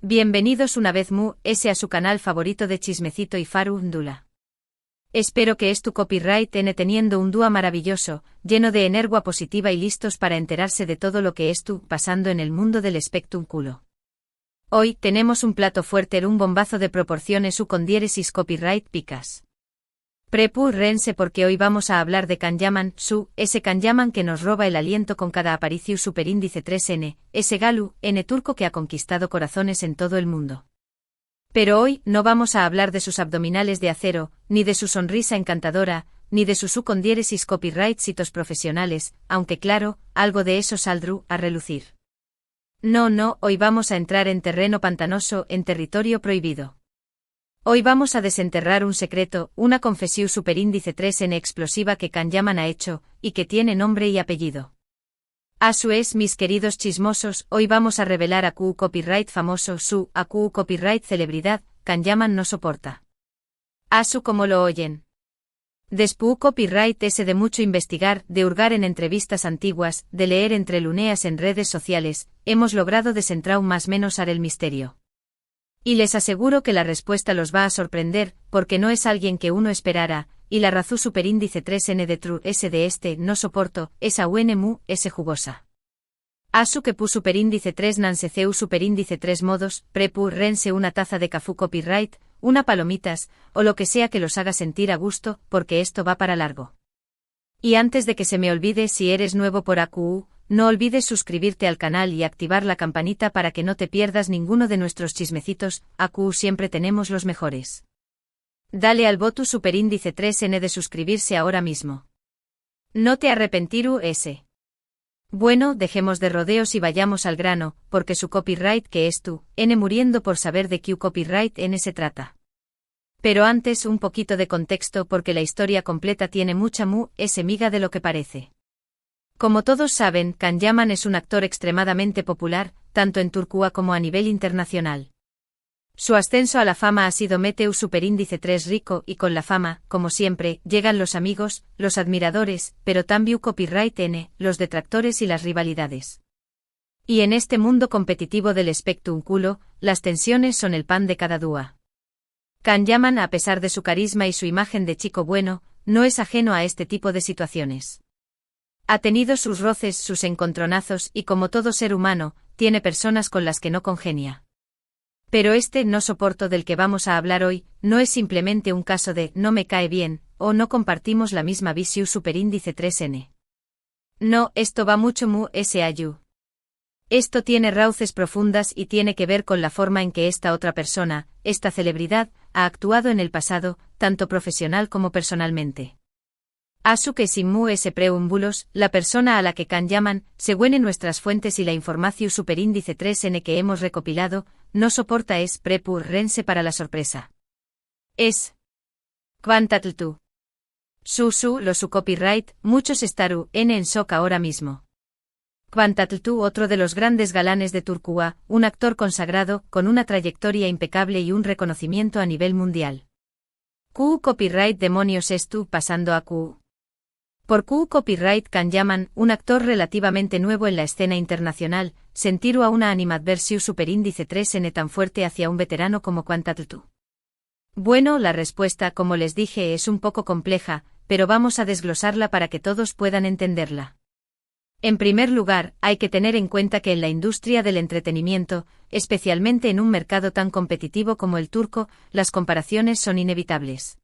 Bienvenidos una vez a su canal favorito de Chismecito y Farúndula. Espero que tu copyright teniendo un día maravilloso, lleno de energía positiva y listos para enterarse de todo lo que pasando en el mundo del espectáculo. Hoy tenemos un plato fuerte, un bombazo de proporciones con diéresis copyright picas. Prepúrense porque hoy vamos a hablar de Kanyaman, ese Kanyaman que nos roba el aliento con cada aparicio superíndice 3N, ese Galu, N turco que ha conquistado corazones en todo el mundo. Pero hoy no vamos a hablar de sus abdominales de acero, ni de su sonrisa encantadora, ni de sus con diéresis copyright citos profesionales, aunque claro, algo de eso saldrá a relucir. No, hoy vamos a entrar en terreno pantanoso, en territorio prohibido. Hoy vamos a desenterrar un secreto, una confesión superíndice 3N explosiva que Kanyaman ha hecho, y que tiene nombre y apellido. A su es, mis queridos chismosos, hoy vamos a revelar a copyright famoso, a copyright celebridad, Kanyaman no soporta. A su como lo oyen. Después copyright ese de mucho investigar, de hurgar en entrevistas antiguas, de leer entre luneas en redes sociales, hemos logrado desentrar más menos el misterio. Y les aseguro que la respuesta los va a sorprender, porque no es alguien que uno esperara, y la razón superíndice 3N de true S de no soporto, esa UNMU, ese jugosa. Asu que pu superíndice 3 nanseceu superíndice 3 modos, prepu rense una taza de cafú copyright, una palomitas, o lo que sea que los haga sentir a gusto, porque esto va para largo. Y antes de que se me olvide, si eres nuevo por AQU, no olvides suscribirte al canal y activar la campanita para que no te pierdas ninguno de nuestros chismecitos, AQU siempre tenemos los mejores. Dale al botón superíndice 3N de suscribirse ahora mismo. No te arrepentirú ese. Bueno, dejemos de rodeos y vayamos al grano, porque su copyright que es N muriendo por saber de qué copyright N se trata. Pero antes un poquito de contexto porque la historia completa tiene mucha miga de lo que parece. Como todos saben, Kanyaman es un actor extremadamente popular, tanto en Turquía como a nivel internacional. Su ascenso a la fama ha sido meteu superíndice 3 rico y con la fama, como siempre, llegan los amigos, los admiradores, pero también copyright N, los detractores y las rivalidades. Y en este mundo competitivo del espectáculo, las tensiones son el pan de cada día. Kanyaman, a pesar de su carisma y su imagen de chico bueno, no es ajeno a este tipo de situaciones. Ha tenido sus roces, sus encontronazos y como todo ser humano, tiene personas con las que no congenia. Pero no soporto del que vamos a hablar hoy, no es simplemente un caso de no me cae bien, o no compartimos la misma visión superíndice 3N. No, esto va mucho ayu. Esto tiene raíces profundas y tiene que ver con la forma en que esta otra persona, esta celebridad, ha actuado en el pasado, tanto profesional como personalmente. Asu que sin ese preúmbulos, la persona a la que Kanyaman, según en nuestras fuentes y la información superíndice 3N que hemos recopilado, no soporta es prepurrense para la sorpresa. Es Kvantatltu. Lo su copyright, muchos estaru en shock ahora mismo. Kvantatltu, otro de los grandes galanes de Turquía, un actor consagrado, con una trayectoria impecable y un reconocimiento a nivel mundial. Copyright demonios pasando a Q. Por copyright Kanyaman, un actor relativamente nuevo en la escena internacional, sentir a una animadversión superíndice 3N tan fuerte hacia un veterano como Kvantatltu. Bueno, la respuesta, como les dije, es un poco compleja, pero vamos a desglosarla para que todos puedan entenderla. En primer lugar, hay que tener en cuenta que en la industria del entretenimiento, especialmente en un mercado tan competitivo como el turco, las comparaciones son inevitables.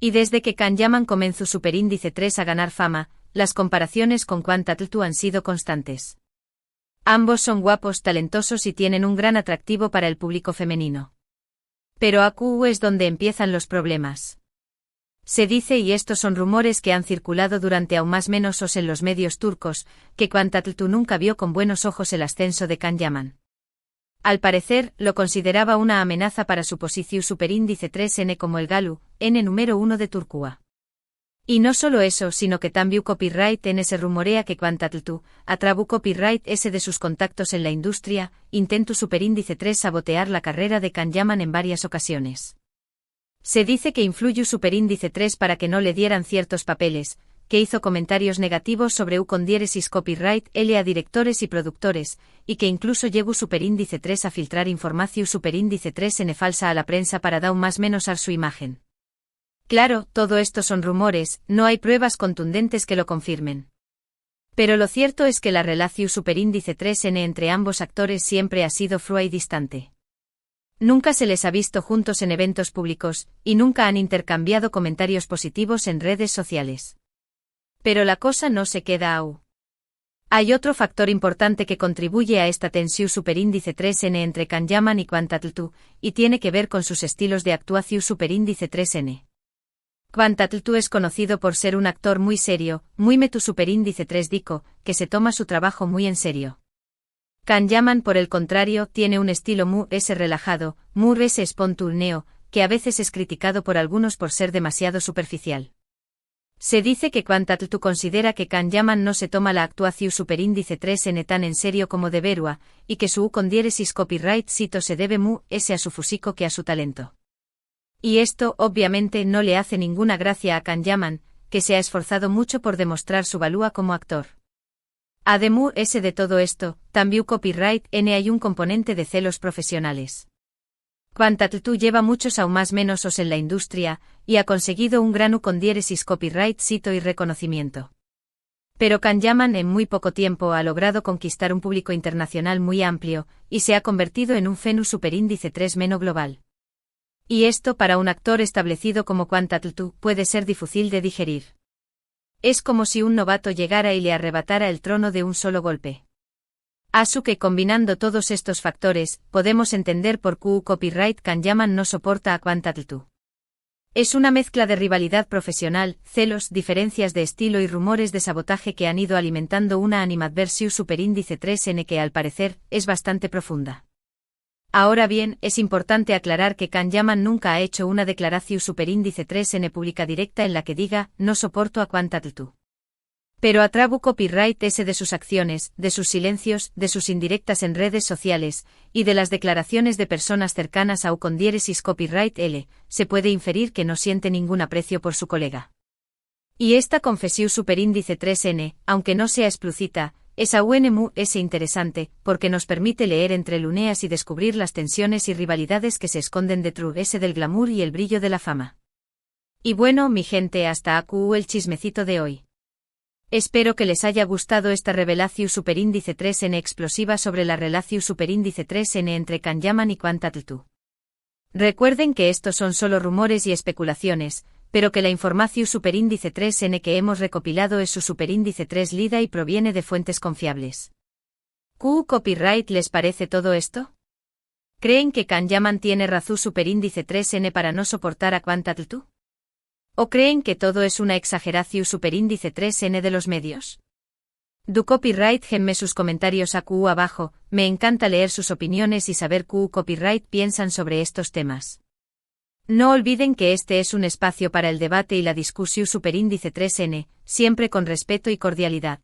Y desde que Kanyaman comenzó superíndice 3 a ganar fama, las comparaciones con Kvantatltu han sido constantes. Ambos son guapos, talentosos y tienen un gran atractivo para el público femenino. Pero AQU es donde empiezan los problemas. Se dice, y estos son rumores que han circulado durante aún más menos en los medios turcos, que Kvantatltu nunca vio con buenos ojos el ascenso de Kanyaman. Al parecer, lo consideraba una amenaza para su posición superíndice 3N como el Galu, N número 1 de Turquía. Y no solo eso, sino que también copyright N se rumorea que Kvantatltu, a trabu copyright S de sus contactos en la industria, intentó superíndice 3 sabotear la carrera de Kanyaman en varias ocasiones. Se dice que influyó superíndice 3 para que no le dieran ciertos papeles, que hizo comentarios negativos sobre u con diéresis copyright L a directores y productores, y que incluso llegó superíndice 3 a filtrar información superíndice 3 en falsa a la prensa para dar más menos a su imagen. Claro, todo esto son rumores, no hay pruebas contundentes que lo confirmen. Pero lo cierto es que la relación superíndice 3N entre ambos actores siempre ha sido fría y distante. Nunca se les ha visto juntos en eventos públicos, y nunca han intercambiado comentarios positivos en redes sociales. Pero la cosa no se queda aún. Hay otro factor importante que contribuye a esta tensión superíndice 3N entre Kanyaman y Quantattl2, y tiene que ver con sus estilos de actuación superíndice 3N. Quantattl2 es conocido por ser un actor muy serio, muy metu superíndice 3 dico, que se toma su trabajo muy en serio. Kanyaman, por el contrario, tiene un estilo muy relajado, muy espontáneo, que a veces es criticado por algunos por ser demasiado superficial. Se dice que Quantattl2 considera que Kanyaman no se toma la actuación superíndice 3N tan en serio como deberá, y que su con diéresis copyright cito se debe muy a su físico que a su talento. Y esto, obviamente, no le hace ninguna gracia a Kanyaman, que se ha esforzado mucho por demostrar su valía como actor. Además de todo esto, también copyright N hay un componente de celos profesionales. Quantattl2 lleva muchos aún más menos en la industria, y ha conseguido un gran con diéresis copyright cito y reconocimiento. Pero Kanyaman en muy poco tiempo ha logrado conquistar un público internacional muy amplio, y se ha convertido en un fenus superíndice 3 menos global. Y esto para un actor establecido como Quantattl2 puede ser difícil de digerir. Es como si un novato llegara y le arrebatara el trono de un solo golpe. Así que combinando todos estos factores, podemos entender por qué copyright Kanyaman no soporta a Quantattl2. Es una mezcla de rivalidad profesional, celos, diferencias de estilo y rumores de sabotaje que han ido alimentando una animadversión superíndice 3N que al parecer es bastante profunda. Ahora bien, es importante aclarar que Kanyaman nunca ha hecho una declaración superíndice 3N pública directa en la que diga, no soporto a Quantattl2. Pero atrabu copyright ese de sus acciones, de sus silencios, de sus indirectas en redes sociales, y de las declaraciones de personas cercanas a u con diéresis copyright L, se puede inferir que no siente ningún aprecio por su colega. Y esta confesión superíndice 3N, aunque no sea explícita, es aún interesante, porque nos permite leer entre líneas y descubrir las tensiones y rivalidades que se esconden detrás del glamour y el brillo de la fama. Y bueno, mi gente, hasta aquí el chismecito de hoy. Espero que les haya gustado esta revelación superíndice 3N explosiva sobre la relación superíndice 3N entre Kanyaman y Quantattl2. Recuerden que estos son solo rumores y especulaciones, pero que la información superíndice 3N que hemos recopilado es su superíndice 3 lida y proviene de fuentes confiables. ¿Qué copyright les parece todo esto? ¿Creen que Kanyaman tiene razón superíndice 3N para no soportar a Quantattl2? ¿O creen que todo es una exageración superíndice 3N de los medios? Du copyright genme sus comentarios aquí abajo, me encanta leer sus opiniones y saber qué copyright piensan sobre estos temas. No olviden que este es un espacio para el debate y la discusión superíndice 3N, siempre con respeto y cordialidad.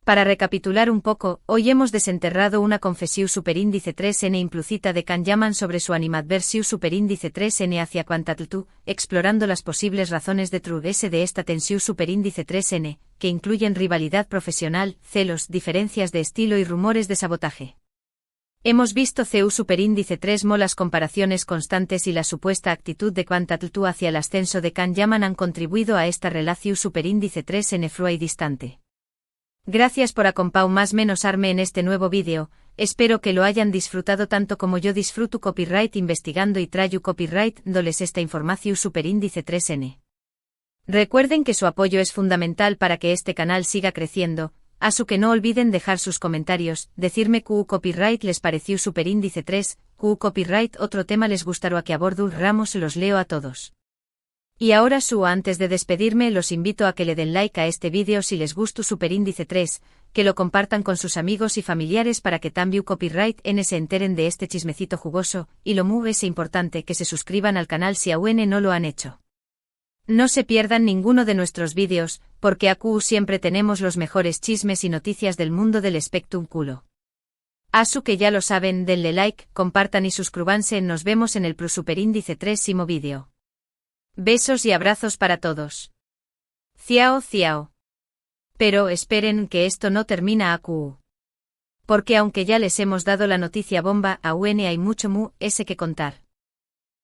Para recapitular un poco, hoy hemos desenterrado una confesión superíndice 3N implícita de Kanyaman sobre su animadversión superíndice 3N hacia Quantattl2, explorando las posibles razones detrás de esta tensión superíndice 3N, que incluyen rivalidad profesional, celos, diferencias de estilo y rumores de sabotaje. Hemos visto CU superíndice 3 las comparaciones constantes y la supuesta actitud de Quantattl2 hacia el ascenso de Kanyaman han contribuido a esta relación superíndice 3N fría y distante. Gracias por más menos arme en este nuevo vídeo, espero que lo hayan disfrutado tanto como yo disfruto copyright investigando y traigo copyright dándoles esta información superíndice 3N. Recuerden que su apoyo es fundamental para que este canal siga creciendo, así que no olviden dejar sus comentarios, decirme qué copyright les pareció superíndice 3, qué copyright otro tema les gustará que abordo Ramos los leo a todos. Y ahora antes de despedirme los invito a que le den like a este vídeo si les gustó superíndice 3, que lo compartan con sus amigos y familiares para que también copyright N se enteren de este chismecito jugoso, y lo muy es importante que se suscriban al canal si aún no lo han hecho. No se pierdan ninguno de nuestros vídeos, porque aquí siempre tenemos los mejores chismes y noticias del mundo del espectrum culo. Así que ya lo saben, denle like, compartan y suscríbanse, nos vemos en el superíndice 3 vídeo. Besos y abrazos para todos. Ciao ciao. Pero esperen que esto no termina AQ. Porque aunque ya les hemos dado la noticia bomba, aún hay mucho que contar.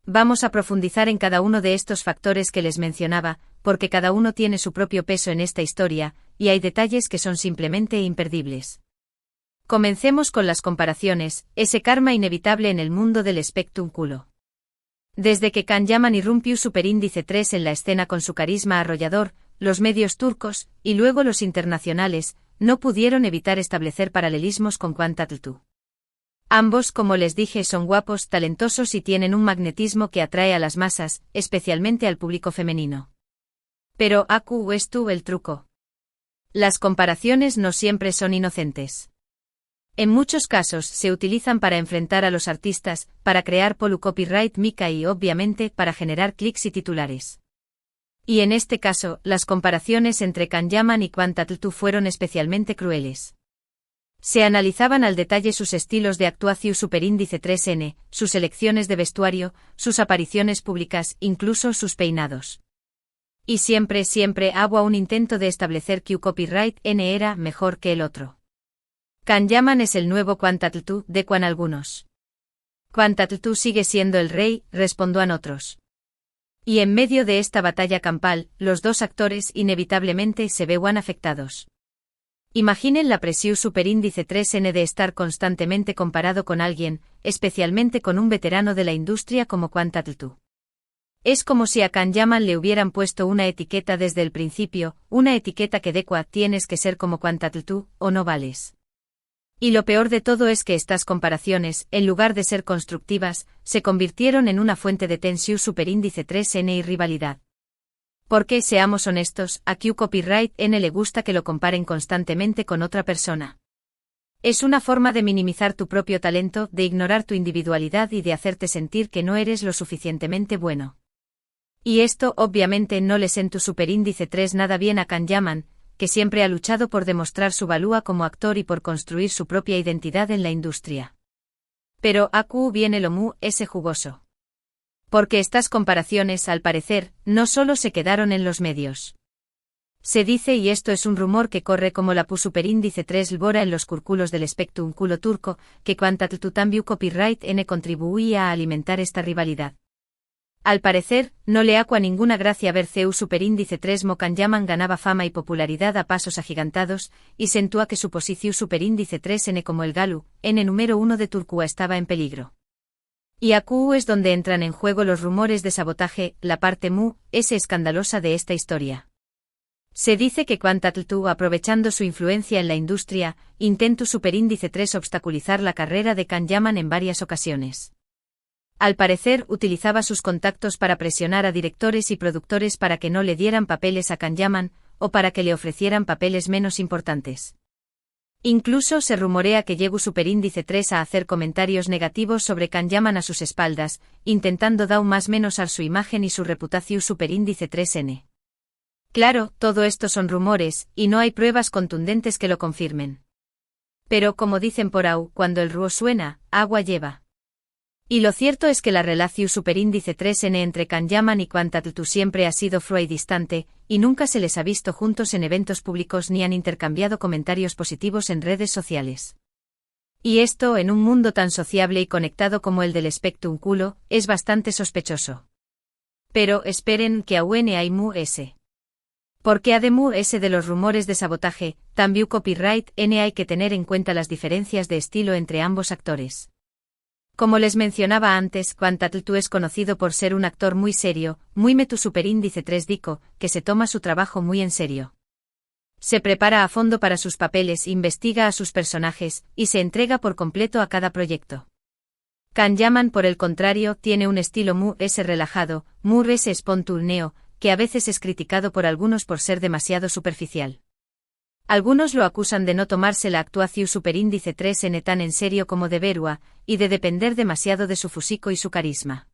Vamos a profundizar en cada uno de estos factores que les mencionaba, porque cada uno tiene su propio peso en esta historia, y hay detalles que son simplemente imperdibles. Comencemos con las comparaciones, ese karma inevitable en el mundo del espectáculo. Desde que Can Yaman irrumpió Superíndice 3 en la escena con su carisma arrollador, los medios turcos, y luego los internacionales, no pudieron evitar establecer paralelismos con Quantatl. Ambos, como les dije, son guapos, talentosos y tienen un magnetismo que atrae a las masas, especialmente al público femenino. Pero ¿AQ es tú el truco? Las comparaciones no siempre son inocentes. En muchos casos se utilizan para enfrentar a los artistas, para crear copyright mica y obviamente para generar clics y titulares. Y en este caso, las comparaciones entre Can Yaman y Quantatl fueron especialmente crueles. Se analizaban al detalle sus estilos de actuación Superíndice 3N, sus elecciones de vestuario, sus apariciones públicas, incluso sus peinados. Y siempre hubo un intento de establecer que copyright N era mejor que el otro. Can Yaman es el nuevo Quantatl, de Quan algunos. Quantatl sigue siendo el rey, respondan otros. Y en medio de esta batalla campal, los dos actores inevitablemente se ven afectados. Imaginen la presión Superíndice 3N de estar constantemente comparado con alguien, especialmente con un veterano de la industria como Quantatl. Es como si a Can Yaman le hubieran puesto una etiqueta desde el principio, una etiqueta que decua tienes que ser como Quantatl o no vales. Y lo peor de todo es que estas comparaciones, en lugar de ser constructivas, se convirtieron en una fuente de tensión Superíndice 3N y rivalidad. Porque, seamos honestos, a copyright N le gusta que lo comparen constantemente con otra persona. Es una forma de minimizar tu propio talento, de ignorar tu individualidad y de hacerte sentir que no eres lo suficientemente bueno. Y esto obviamente no le sienta Superíndice 3 nada bien a Can Yaman, que siempre ha luchado por demostrar su valía como actor y por construir su propia identidad en la industria. Pero AQ viene lo ese jugoso. Porque estas comparaciones, al parecer, no solo se quedaron en los medios. Se dice, y esto es un rumor que corre como la Superíndice 3 lbora en los círculos del espectáculo turco, que Quantatl también copyright N contribuía a alimentar esta rivalidad. Al parecer, no le acua ninguna gracia ver CEU Superíndice 3 Can Yaman ganaba fama y popularidad a pasos agigantados, y sentúa que su posición Superíndice 3N como el Galu, N número 1 de Turquía estaba en peligro. Y AQ es donde entran en juego los rumores de sabotaje, la parte ese escandalosa de esta historia. Se dice que Quantatl, aprovechando su influencia en la industria, intentó Superíndice 3 obstaculizar la carrera de Can Yaman en varias ocasiones. Al parecer, utilizaba sus contactos para presionar a directores y productores para que no le dieran papeles a Can Yaman, o para que le ofrecieran papeles menos importantes. Incluso se rumorea que llegó Superíndice 3 a hacer comentarios negativos sobre Can Yaman a sus espaldas, intentando dar más menos a su imagen y su reputación Superíndice 3N. Claro, todo esto son rumores, y no hay pruebas contundentes que lo confirmen. Pero como dicen por ahí, cuando el río suena, agua lleva. Y lo cierto es que la relación Superíndice 3N entre Can Yaman y Quantatl siempre ha sido fría y distante, y nunca se les ha visto juntos en eventos públicos ni han intercambiado comentarios positivos en redes sociales. Y esto, en un mundo tan sociable y conectado como el del espectáculo, es bastante sospechoso. Pero esperen que aún hay ese. Porque además ese de los rumores de sabotaje, también copyright N hay que tener en cuenta las diferencias de estilo entre ambos actores. Como les mencionaba antes, Quantatl es conocido por ser un actor muy serio, muy metu Superíndice 3 dico, que se toma su trabajo muy en serio. Se prepara a fondo para sus papeles, investiga a sus personajes, y se entrega por completo a cada proyecto. Can Yaman, por el contrario, tiene un estilo ese relajado, ese espontáneo, que a veces es criticado por algunos por ser demasiado superficial. Algunos lo acusan de no tomarse la actuación Superíndice 3N tan en serio como debería, y de depender demasiado de su físico y su carisma.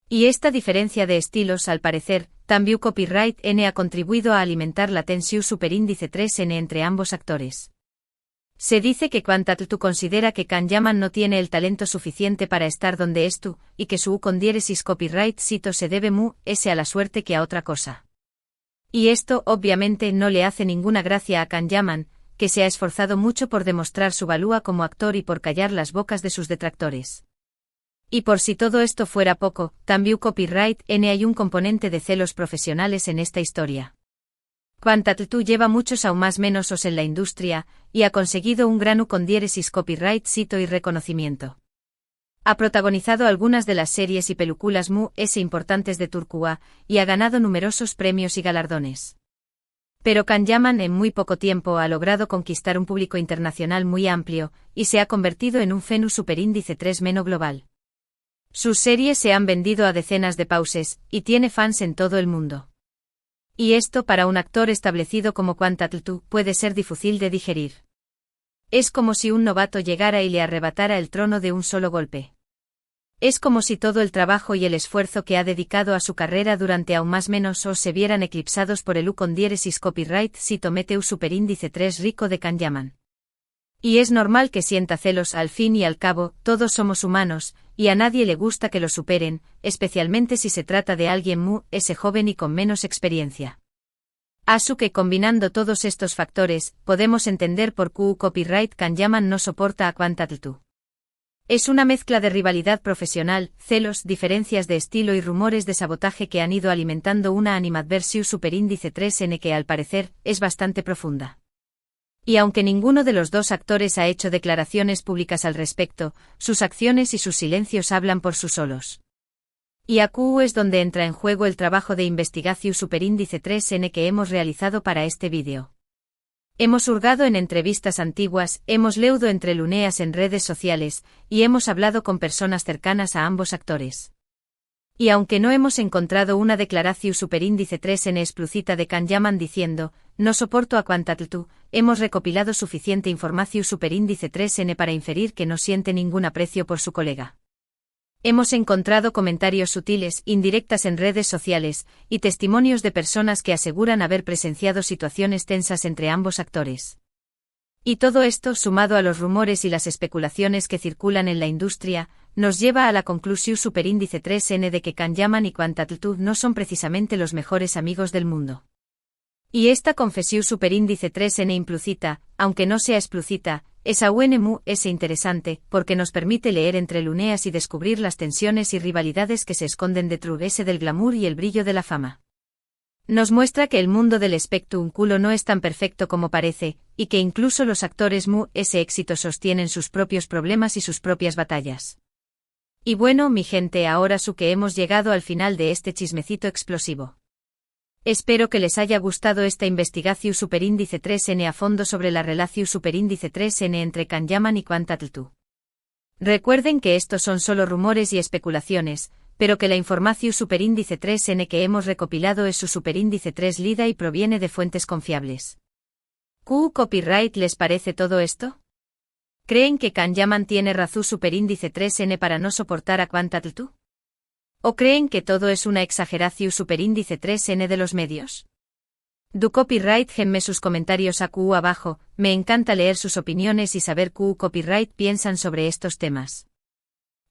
Y esta diferencia de estilos, al parecer, también copyright N ha contribuido a alimentar la tensión Superíndice 3N entre ambos actores. Se dice que Quantatl considera que Can Yaman no tiene el talento suficiente para estar donde estu, y que su con diéresis copyright cito se debe ese a la suerte que a otra cosa. Y esto, obviamente, no le hace ninguna gracia a Kanyaman, que se ha esforzado mucho por demostrar su valía como actor y por callar las bocas de sus detractores. Y por si todo esto fuera poco, también copyright N hay un componente de celos profesionales en esta historia. Quantatl lleva muchos aún más menos en la industria, y ha conseguido un grano con diéresis copyright cito y reconocimiento. Ha protagonizado algunas de las series y películas importantes de Turquía, y ha ganado numerosos premios y galardones. Pero Kanyaman en muy poco tiempo ha logrado conquistar un público internacional muy amplio, y se ha convertido en un fenómeno superíndice 3 meno global. Sus series se han vendido a decenas de países, y tiene fans en todo el mundo. Y esto para un actor establecido como Quantatl puede ser difícil de digerir. Es como si un novato llegara y le arrebatara el trono de un solo golpe. Es como si todo el trabajo y el esfuerzo que ha dedicado a su carrera durante aún más menos se vieran eclipsados por el con diéresis copyright cito meteu superíndice 3 rico de Kanyaman. Y es normal que sienta celos, al fin y al cabo, todos somos humanos, y a nadie le gusta que lo superen, especialmente si se trata de alguien joven y con menos experiencia. Así que combinando todos estos factores, podemos entender por qué copyright Kanyaman no soporta a Quantatl. Es una mezcla de rivalidad profesional, celos, diferencias de estilo y rumores de sabotaje que han ido alimentando una animadversión superíndice 3N que al parecer, es bastante profunda. Y aunque ninguno de los dos actores ha hecho declaraciones públicas al respecto, sus acciones y sus silencios hablan por sí solos. Y aquí es donde entra en juego el trabajo de investigación superíndice 3N que hemos realizado para este vídeo. Hemos hurgado en entrevistas antiguas, hemos leído entre luneas en redes sociales, y hemos hablado con personas cercanas a ambos actores. Y aunque no hemos encontrado una declaración superíndice 3N explícita de Kanyaman diciendo, no soporto a Quantatl, hemos recopilado suficiente información superíndice 3N para inferir que no siente ningún aprecio por su colega. Hemos encontrado comentarios sutiles, indirectas en redes sociales, y testimonios de personas que aseguran haber presenciado situaciones tensas entre ambos actores. Y todo esto, sumado a los rumores y las especulaciones que circulan en la industria, nos lleva a la conclusión superíndice 3N de que Kanyaman y Quantatl no son precisamente los mejores amigos del mundo. Y esta confesión superíndice 3N implícita, aunque no sea explícita, es aún interesante, porque nos permite leer entre luneas y descubrir las tensiones y rivalidades que se esconden detrás del glamour y el brillo de la fama. Nos muestra que el mundo del espectáculo no es tan perfecto como parece, y que incluso los actores exitosos tienen sus propios problemas y sus propias batallas. Y bueno, mi gente, ahora que hemos llegado al final de este chismecito explosivo. Espero que les haya gustado esta investigación superíndice 3N a fondo sobre la relación superíndice 3N entre Kanyaman y Quantatl. Recuerden que estos son solo rumores y especulaciones, pero que la información superíndice 3N que hemos recopilado es su superíndice 3 lida y proviene de fuentes confiables. ¿Qué copyright les parece todo esto? ¿Creen que Kanyaman tiene razón superíndice 3N para no soportar a Quantatl? ¿O creen que todo es una exageración superíndice 3N de los medios? Du copyright genme sus comentarios aquí abajo, me encanta leer sus opiniones y saber qué copyright piensan sobre estos temas.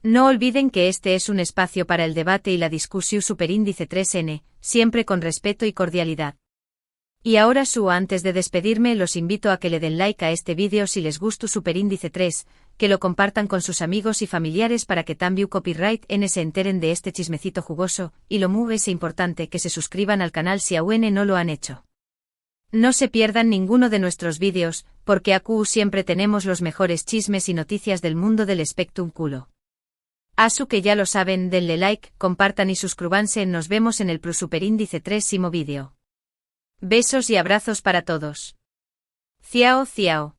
No olviden que este es un espacio para el debate y la discusión superíndice 3N, siempre con respeto y cordialidad. Y ahora antes de despedirme los invito a que le den like a este vídeo si les gusta superíndice 3, que lo compartan con sus amigos y familiares para que también copyright N se enteren de este chismecito jugoso, y lo importante que se suscriban al canal si aún no lo han hecho. No se pierdan ninguno de nuestros vídeos, porque aquí siempre tenemos los mejores chismes y noticias del mundo del espectáculo. Así que ya lo saben, denle like, compartan y suscríbanse, nos vemos en el superíndice 3 vídeo. Besos y abrazos para todos. Ciao ciao.